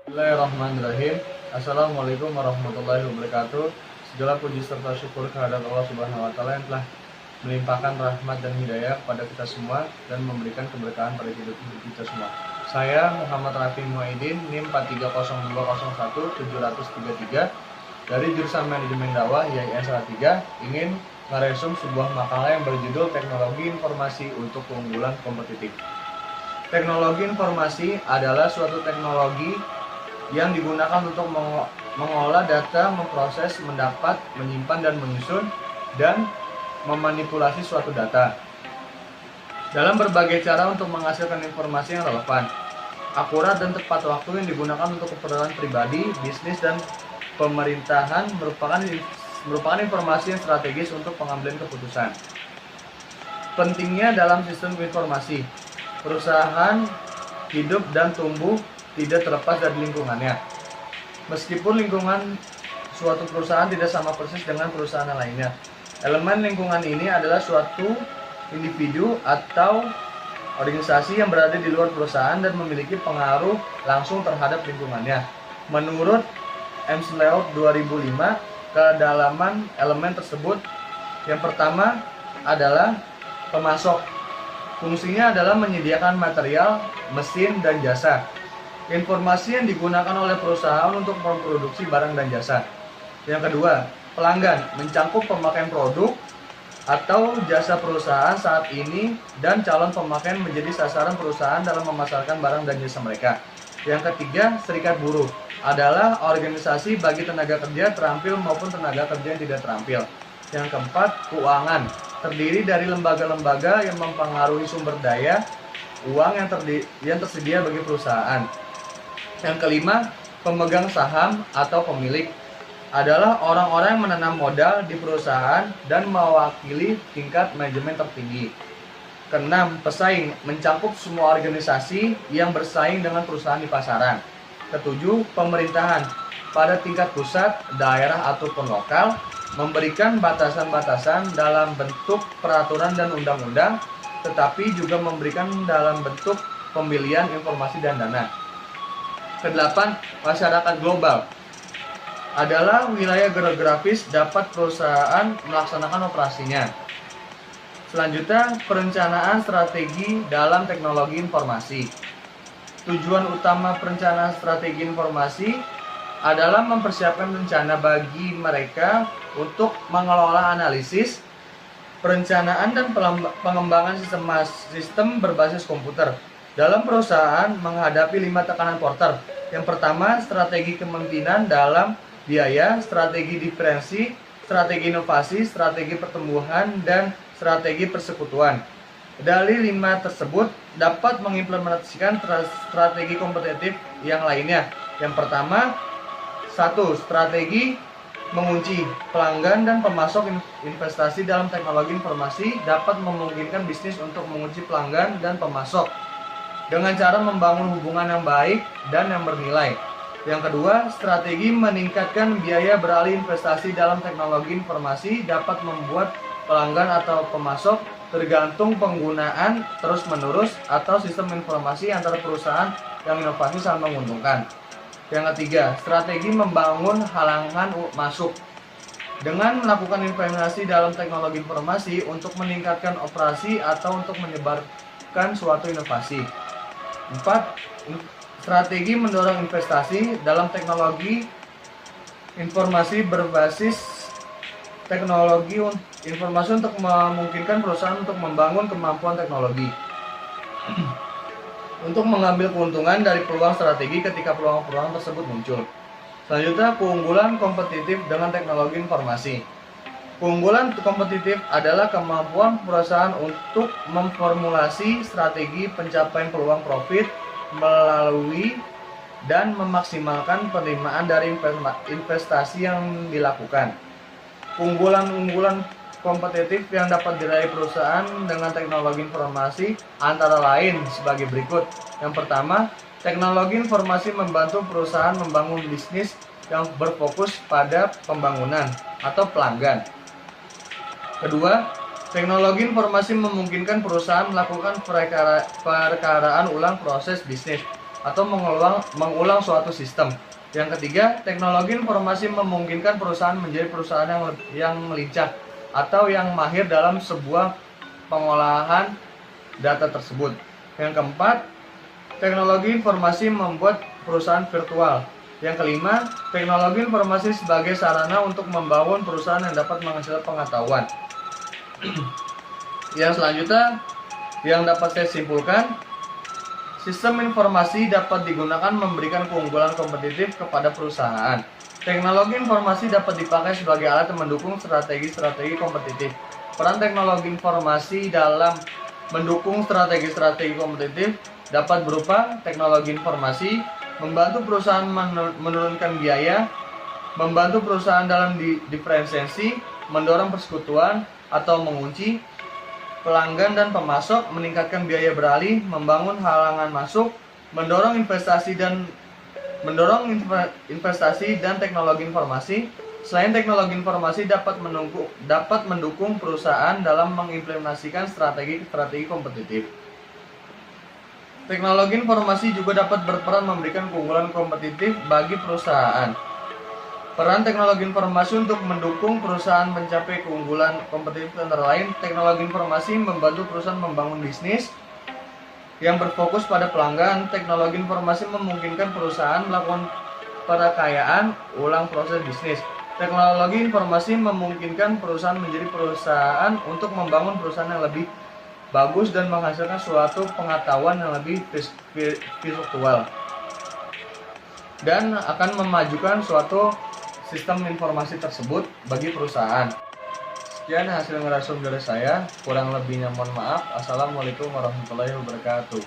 Bismillahirrahmanirrahim. Assalamualaikum warahmatullahi wabarakatuh. Segala puji serta syukur kehadirat Allah Subhanahu wa taala yang telah melimpahkan rahmat dan hidayah kepada kita semua dan memberikan keberkahan pada hidup kita semua. Saya Muhammad Rafi Muaidin, NIM 4302733 dari jurusan Manajemen Dakwah YIN Salatiga, ingin meresum sebuah makalah yang berjudul Teknologi Informasi untuk Keunggulan Kompetitif. Teknologi informasi adalah suatu teknologi yang digunakan untuk mengolah data, memproses, mendapat, menyimpan dan menyusun, dan memanipulasi suatu data dalam berbagai cara untuk menghasilkan informasi yang relevan, akurat, dan tepat waktu yang digunakan untuk keperluan pribadi, bisnis, dan pemerintahan merupakan informasi yang strategis untuk pengambilan keputusan. Pentingnya dalam sistem informasi, perusahaan hidup dan tumbuh tidak terlepas dari lingkungannya. Meskipun lingkungan suatu perusahaan tidak sama persis dengan perusahaan lainnya, elemen lingkungan ini adalah suatu individu atau organisasi yang berada di luar perusahaan dan memiliki pengaruh langsung terhadap lingkungannya. Menurut Emsleot 2005, kedalaman elemen tersebut yang pertama adalah pemasok. Fungsinya adalah menyediakan material, mesin, dan jasa. Informasi yang digunakan oleh perusahaan untuk memproduksi barang dan jasa. Yang kedua, pelanggan, mencakup pemakaian produk atau jasa perusahaan saat ini dan calon pemakaian menjadi sasaran perusahaan dalam memasarkan barang dan jasa mereka. Yang ketiga, serikat buruh adalah organisasi bagi tenaga kerja terampil maupun tenaga kerja yang tidak terampil. Yang keempat, keuangan, terdiri dari lembaga-lembaga yang mempengaruhi sumber daya uang yang tersedia bagi perusahaan. Yang kelima, pemegang saham atau pemilik adalah orang-orang yang menanam modal di perusahaan dan mewakili tingkat manajemen tertinggi. Keenam, pesaing, mencakup semua organisasi yang bersaing dengan perusahaan di pasaran. Ketujuh, pemerintahan pada tingkat pusat, daerah ataupun lokal, memberikan batasan-batasan dalam bentuk peraturan dan undang-undang, tetapi juga memberikan dalam bentuk pembelian informasi dan dana. Kedelapan, masyarakat global adalah wilayah geografis dapat perusahaan melaksanakan operasinya. Selanjutnya, perencanaan strategi dalam teknologi informasi. Tujuan utama perencanaan strategi informasi adalah mempersiapkan rencana bagi mereka untuk mengelola analisis, perencanaan, dan pengembangan sistem berbasis komputer dalam perusahaan menghadapi 5 tekanan Porter. Yang pertama, strategi kepemimpinan dalam biaya, strategi diferensi, strategi inovasi, strategi pertumbuhan, dan strategi persekutuan. Dari 5 tersebut dapat mengimplementasikan strategi kompetitif yang lainnya. Yang pertama, 1. Strategi mengunci pelanggan dan pemasok investasi dalam teknologi informasi dapat memungkinkan bisnis untuk mengunci pelanggan dan pemasok dengan cara membangun hubungan yang baik dan yang bernilai. Yang kedua, strategi meningkatkan biaya beralih investasi dalam teknologi informasi dapat membuat pelanggan atau pemasok tergantung penggunaan terus-menerus atau sistem informasi antara perusahaan yang inovasi sangat menguntungkan. Yang ketiga, strategi membangun halangan masuk dengan melakukan investasi dalam teknologi informasi untuk meningkatkan operasi atau untuk menyebarkan suatu inovasi. 4. Strategi mendorong investasi dalam teknologi informasi berbasis teknologi informasi untuk memungkinkan perusahaan untuk membangun kemampuan teknologi untuk mengambil keuntungan dari peluang strategi ketika peluang-peluang tersebut muncul. Selanjutnya, keunggulan kompetitif dengan teknologi informasi. Keunggulan kompetitif adalah kemampuan perusahaan untuk memformulasi strategi pencapaian peluang profit melalui dan memaksimalkan penerimaan dari investasi yang dilakukan. Keunggulan kompetitif yang dapat diraih perusahaan dengan teknologi informasi antara lain sebagai berikut. Yang pertama, teknologi informasi membantu perusahaan membangun bisnis yang berfokus pada pembangunan atau pelanggan. Kedua, teknologi informasi memungkinkan perusahaan melakukan perekaraan ulang proses bisnis atau mengulang suatu sistem. Yang ketiga, teknologi informasi memungkinkan perusahaan menjadi perusahaan yang lincah atau yang mahir dalam sebuah pengolahan data tersebut. Yang keempat, teknologi informasi membuat perusahaan virtual. Yang kelima, teknologi informasi sebagai sarana untuk membangun perusahaan yang dapat menghasilkan pengetahuan. Yang selanjutnya, yang dapat saya simpulkan, sistem informasi dapat digunakan memberikan keunggulan kompetitif kepada perusahaan. Teknologi informasi dapat dipakai sebagai alat yang mendukung strategi-strategi kompetitif. Peran teknologi informasi dalam mendukung strategi-strategi kompetitif dapat berupa teknologi informasi membantu perusahaan menurunkan biaya, membantu perusahaan dalam diferensiasi, mendorong persekutuan atau mengunci pelanggan dan pemasok, meningkatkan biaya beralih, membangun halangan masuk, mendorong investasi dan teknologi informasi. Selain teknologi informasi dapat mendukung perusahaan dalam mengimplementasikan strategi kompetitif. Teknologi informasi juga dapat berperan memberikan keunggulan kompetitif bagi perusahaan. Peran teknologi informasi untuk mendukung perusahaan mencapai keunggulan kompetitif antara lain, teknologi informasi membantu perusahaan membangun bisnis yang berfokus pada pelanggan. Teknologi informasi memungkinkan perusahaan melakukan perakayaan ulang proses bisnis. Teknologi informasi memungkinkan perusahaan menjadi perusahaan untuk membangun perusahaan yang lebih bagus dan menghasilkan suatu pengetahuan yang lebih virtual dan akan memajukan suatu sistem informasi tersebut bagi perusahaan. Sekian hasil ngerasum dari saya, kurang lebihnya mohon maaf. Assalamualaikum warahmatullahi wabarakatuh.